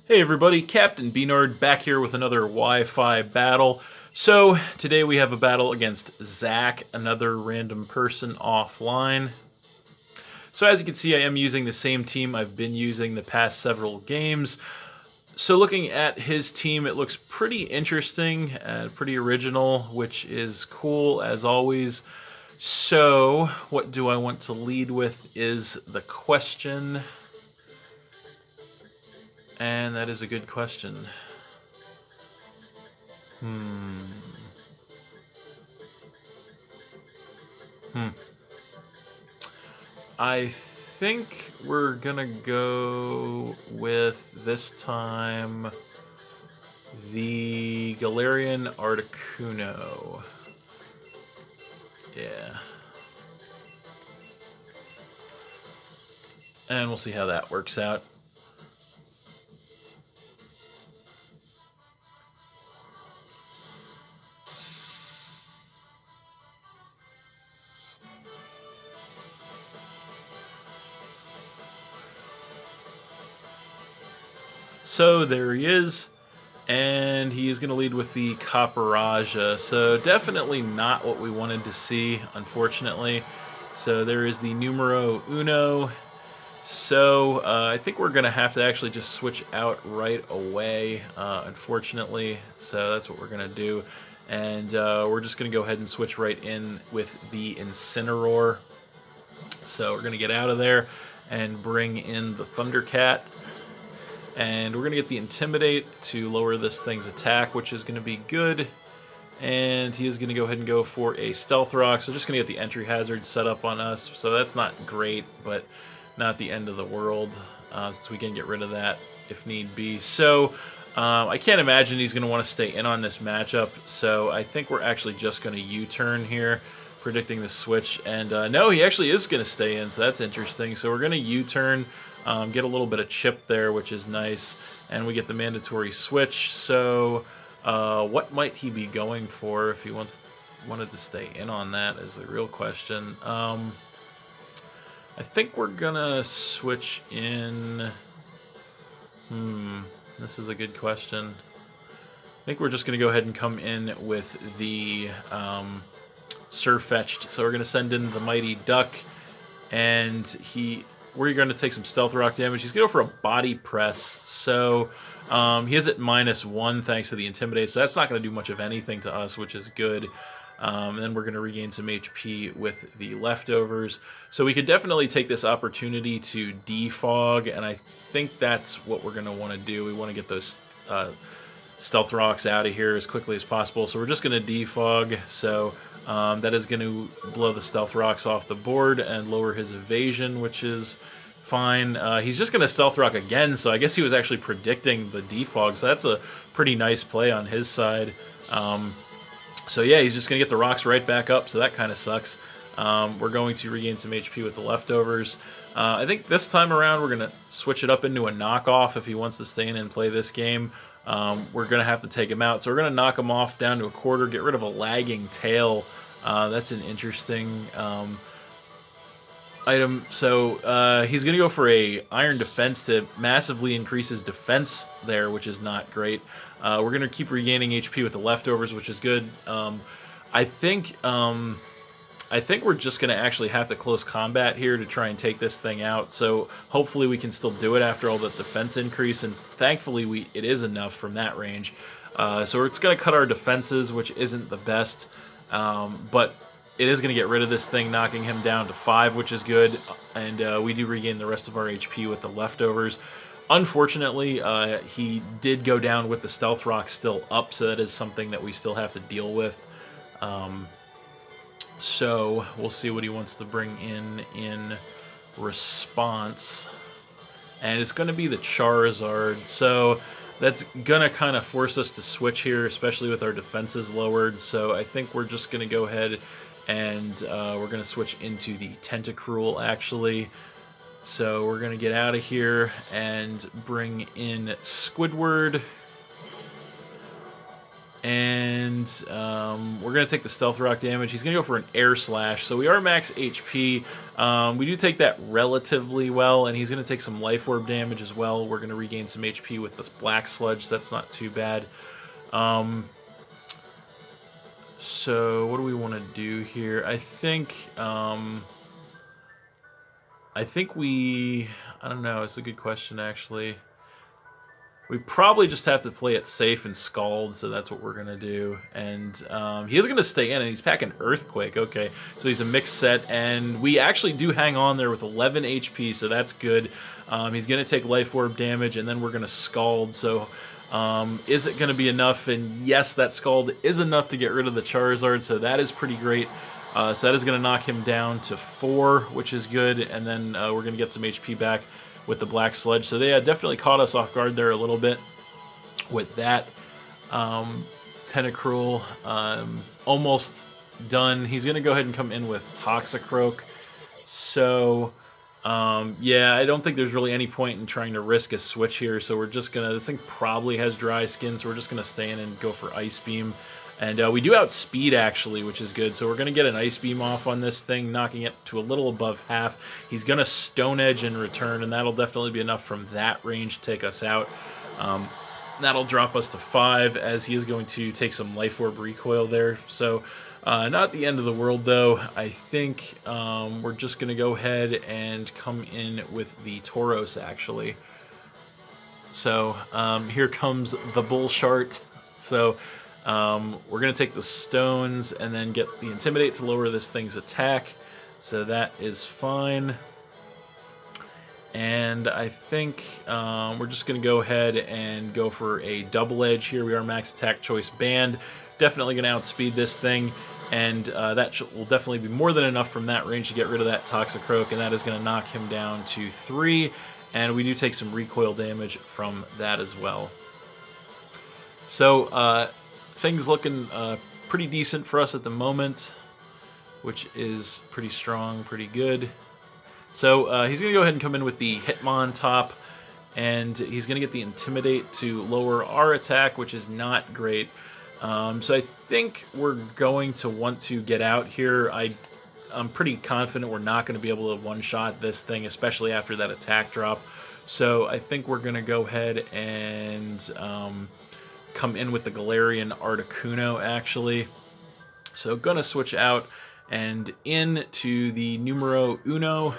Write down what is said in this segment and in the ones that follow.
Hey everybody, Captain B-Nard back here with another Wi-Fi battle. So, today we have a battle against Zach, another random person offline. So as you can see, I am using the same team I've been using the past several games. So looking at his team, it looks pretty interesting, pretty original, which is cool as always. So, what do I want to lead with is the question. And that is a good question. Hmm. I think we're gonna go with this time the Galarian Articuno. Yeah. And we'll see how that works out. So there he is, and he is going to lead with the Caparajah. So definitely not what we wanted to see, unfortunately. So there is the numero uno. So I think we're going to have to actually just switch out right away, unfortunately. So that's what we're going to do. And we're just going to go ahead and switch right in with the Incineroar. So we're going to get out of there and bring in the Thundercat. And we're going to get the Intimidate to lower this thing's attack, which is going to be good. And he is going to go ahead and go for a Stealth Rock. So just going to get the entry hazard set up on us. So that's not great, but not the end of the world. So we can get rid of that if need be. So I can't imagine he's going to want to stay in on this matchup. So I think we're actually just going to U-turn here, predicting the switch. And no, he actually is going to stay in, so that's interesting. So we're going to U-turn. Get a little bit of chip there, which is nice, and we get the mandatory switch. So, what might he be going for if he wanted to stay in on that is the real question. I think we're gonna switch in. This is a good question. I think we're just gonna go ahead and come in with the Surfetched. So we're gonna send in the Mighty Duck, and we're going to take some Stealth Rock damage. He's going to go for a Body Press. So he is at -1 thanks to the Intimidate. So that's not going to do much of anything to us, which is good. And then we're going to regain some HP with the Leftovers. So we could definitely take this opportunity to defog, and I think that's what we're going to want to do. We want to get those Stealth Rocks out of here as quickly as possible. So we're just going to defog. So that is going to blow the Stealth Rocks off the board and lower his evasion, which is fine. He's just going to Stealth Rock again, so I guess he was actually predicting the defog, so that's a pretty nice play on his side. So yeah, he's just going to get the rocks right back up, so that kind of sucks. We're going to regain some HP with the Leftovers. I think this time around we're going to switch it up into a knockoff if he wants to stay in and play this game. We're going to have to take him out. So we're going to knock him off down to a quarter, get rid of a Lagging Tail. That's an interesting item. So he's going to go for a Iron Defense to massively increase his defense there, which is not great. We're going to keep regaining HP with the Leftovers, which is good. I think we're just going to actually have to close combat here to try and take this thing out. So hopefully we can still do it after all the defense increase, and thankfully it is enough from that range. So it's going to cut our defenses, which isn't the best, but it is going to get rid of this thing, knocking him down to 5, which is good, and we do regain the rest of our HP with the Leftovers. Unfortunately, he did go down with the Stealth Rock still up, so that is something that we still have to deal with. So we'll see what he wants to bring in response. And it's going to be the Charizard. So that's going to kind of force us to switch here, especially with our defenses lowered. So I think we're just going to go ahead and we're going to switch into the Tentacruel, actually. So we're going to get out of here and bring in Squidward. And we're going to take the Stealth Rock damage. He's going to go for an Air Slash. So we are max HP. We do take that relatively well, and he's going to take some Life Orb damage as well. We're going to regain some HP with this Black Sludge. So that's not too bad. So what do we want to do here? I think we... I don't know. It's a good question, actually. We probably just have to play it safe and Scald, so that's what we're going to do. And he is going to stay in, and he's packing Earthquake. Okay, so he's a mixed set, and we actually do hang on there with 11 HP, so that's good. He's going to take Life Orb damage, and then we're going to Scald. So is it going to be enough? And yes, that Scald is enough to get rid of the Charizard, so that is pretty great. So that is going to knock him down to 4, which is good, and then we're going to get some HP back with the Black Sludge. So they definitely caught us off guard there a little bit with that. Tentacruel, almost done. He's going to go ahead and come in with Toxicroak. So, yeah, I don't think there's really any point in trying to risk a switch here. So we're just going to... This thing probably has Dry Skin, so we're just going to stay in and go for Ice Beam. And we do outspeed, actually, which is good. So we're going to get an Ice Beam off on this thing, knocking it to a little above half. He's going to Stone Edge in return, and that'll definitely be enough from that range to take us out. That'll drop us to 5, as he is going to take some Life Orb recoil there. So not the end of the world, though. I think we're just going to go ahead and come in with the Tauros, actually. So here comes the Bull Shart. So... we're going to take the stones and then get the Intimidate to lower this thing's attack. So that is fine. And I think we're just going to go ahead and go for a Double Edge here. We are max attack choice banned. Definitely going to outspeed this thing. And that will definitely be more than enough from that range to get rid of that Toxicroak. And that is going to knock him down to 3. And we do take some recoil damage from that as well. So... things looking pretty decent for us at the moment, which is pretty strong, pretty good. So he's going to go ahead and come in with the Hitmontop, and he's going to get the Intimidate to lower our attack, which is not great. So I think we're going to want to get out here. I'm pretty confident we're not going to be able to one-shot this thing, especially after that attack drop. So I think we're going to go ahead and... come in with the Galarian Articuno, actually. So gonna switch out and into the numero uno.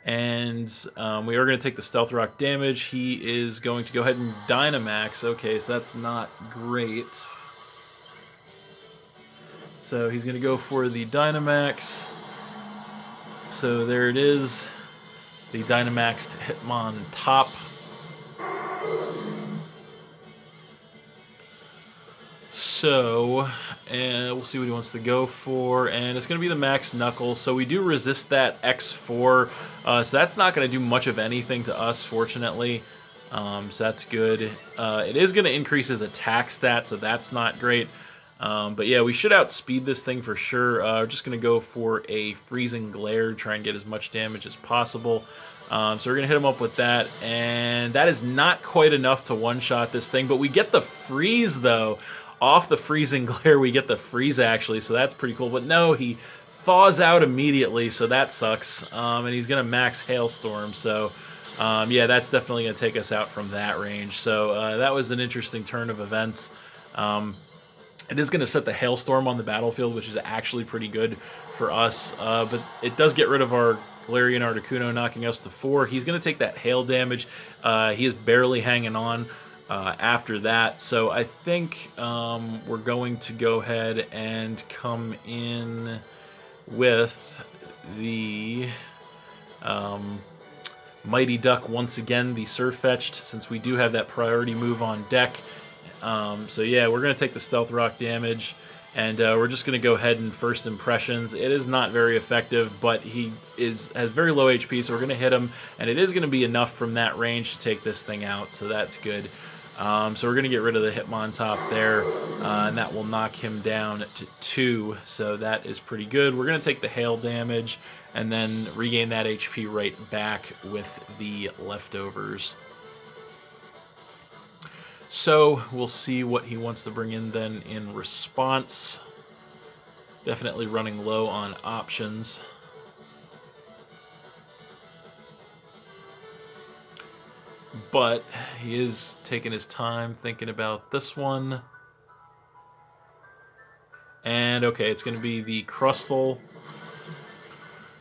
And we are going to take the Stealth Rock damage. He is going to go ahead and Dynamax. Okay, so that's not great. So he's going to go for the Dynamax. So there it is. The Dynamaxed Hitmontop. So, and we'll see what he wants to go for, and it's going to be the Max Knuckle. So we do resist that X4, so that's not going to do much of anything to us, fortunately. So that's good. It is going to increase his attack stat, so that's not great. But yeah, we should outspeed this thing for sure. We're just going to go for a Freezing Glare, try and get as much damage as possible. So we're going to hit him up with that, and that is not quite enough to one-shot this thing, but we get the Freeze, though. Off the Freezing Glare, we get the Freeze, actually, so that's pretty cool. But no, he thaws out immediately, so that sucks. And he's going to max Hailstorm, so yeah, that's definitely going to take us out from that range. So that was an interesting turn of events. It is going to set the Hailstorm on the battlefield, which is actually pretty good for us. But it does get rid of our Galarian Articuno, knocking us to 4. He's going to take that Hail damage. He is barely hanging on. After that, so I think we're going to go ahead and come in with the Mighty Duck once again, the Surfetched, since we do have that priority move on deck. So yeah, we're going to take the Stealth Rock damage, and we're just going to go ahead and First Impressions. It is not very effective, but he has very low HP, so we're going to hit him, and it is going to be enough from that range to take this thing out, so that's good. So we're going to get rid of the Hitmontop there, and that will knock him down to 2, so that is pretty good. We're going to take the Hail damage, and then regain that HP right back with the leftovers. So we'll see what he wants to bring in then in response. Definitely running low on options. But he is taking his time thinking about this one. And okay, it's going to be the Crustle.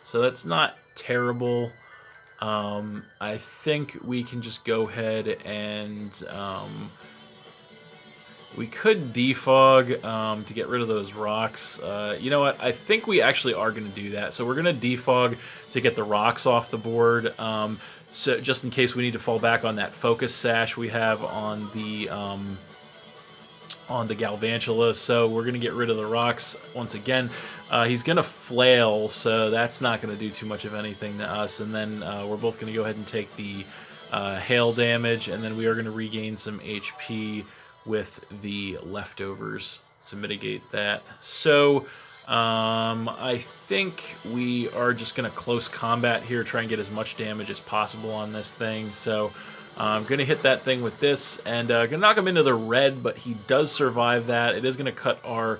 So that's not terrible. I think we can just go ahead and we could defog to get rid of those rocks. You know what? I think we actually are going to do that. So we're going to defog to get the rocks off the board. So just in case we need to fall back on that focus sash we have on the Galvantula. So we're going to get rid of the rocks once again. He's going to flail, so that's not going to do too much of anything to us. And then we're both going to go ahead and take the hail damage, and then we are going to regain some HP with the leftovers to mitigate that. So I think we are just going to close combat here, try and get as much damage as possible on this thing. So I'm going to hit that thing with this, and going to knock him into the red, but he does survive that. It is going to cut our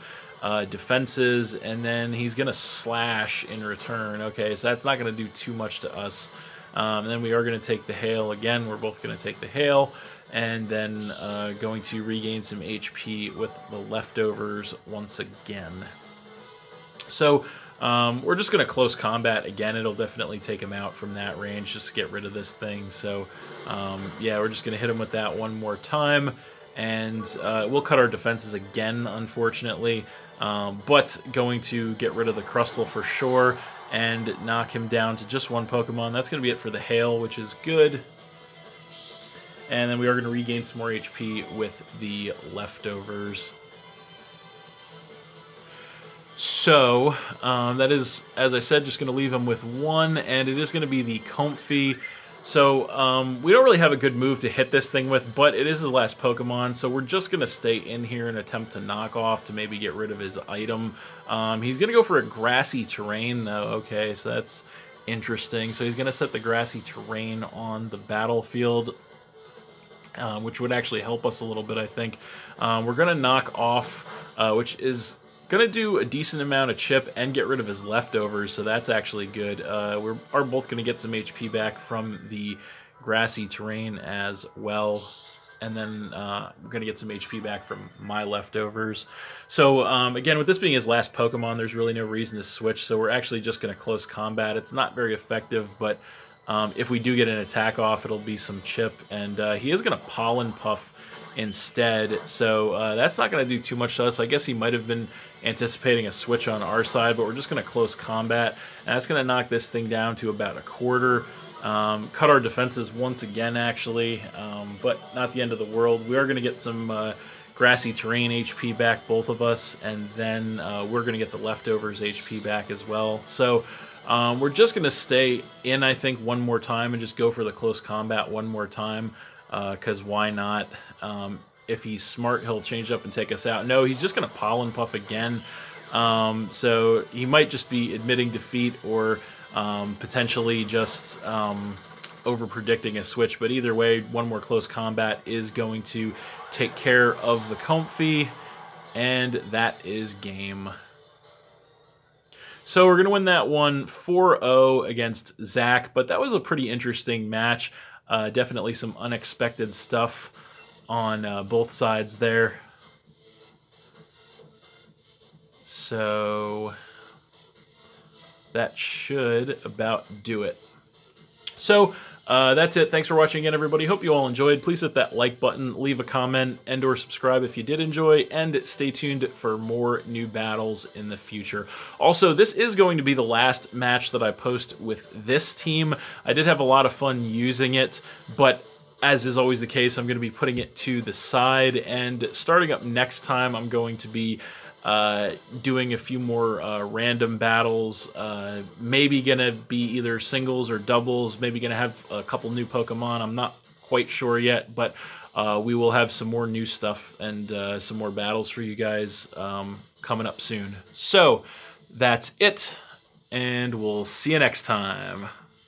defenses, and then he's going to slash in return. Okay, so that's not going to do too much to us. And then we are going to take the hail again. We're both going to take the hail, and then going to regain some HP with the leftovers once again. So we're just going to close combat again. It'll definitely take him out from that range just to get rid of this thing. So yeah, we're just going to hit him with that one more time, and we'll cut our defenses again, unfortunately, but going to get rid of the Crustle for sure and knock him down to just one Pokemon. That's going to be it for the hail, which is good. And then we are going to regain some more HP with the leftovers. So that is, as I said, just going to leave him with one, and it is going to be the Comfey. So we don't really have a good move to hit this thing with, but it is his last Pokemon, so we're just going to stay in here and attempt to knock off to maybe get rid of his item. He's going to go for a grassy terrain, though. Okay, so that's interesting. So he's going to set the grassy terrain on the battlefield, which would actually help us a little bit, I think. We're going to knock off, which is going to do a decent amount of chip and get rid of his leftovers, so that's actually good. We are both going to get some HP back from the grassy terrain as well, and then we're going to get some HP back from my leftovers. So again, with this being his last Pokemon, there's really no reason to switch, so we're actually just going to close combat. It's not very effective, but if we do get an attack off, it'll be some chip, and he is going to Pollen Puff instead, so that's not going to do too much to us. I guess he might have been anticipating a switch on our side, but we're just going to close combat, and that's going to knock this thing down to about a quarter. Cut our defenses once again, actually, but not the end of the world. We are going to get some grassy terrain HP back, both of us, and then we're going to get the leftovers HP back as well. So we're just going to stay in, I think, one more time and just go for the close combat one more time, because why not? If he's smart, he'll change up and take us out. No, he's just going to Pollen Puff again. So he might just be admitting defeat or potentially just over-predicting a switch. But either way, one more close combat is going to take care of the Comfey, and that is game. So we're going to win that one 4-0 against Zach, but that was a pretty interesting match. Definitely some unexpected stuff on both sides there. So that should about do it. So that's it. Thanks for watching again, everybody. Hope you all enjoyed. Please hit that like button, leave a comment, and or subscribe if you did enjoy, and stay tuned for more new battles in the future. Also, this is going to be the last match that I post with this team. I did have a lot of fun using it, but as is always the case, I'm going to be putting it to the side, and starting up next time, I'm going to be doing a few more random battles. Maybe going to be either singles or doubles, maybe going to have a couple new Pokemon. I'm not quite sure yet, but we will have some more new stuff and some more battles for you guys coming up soon. So that's it, and we'll see you next time.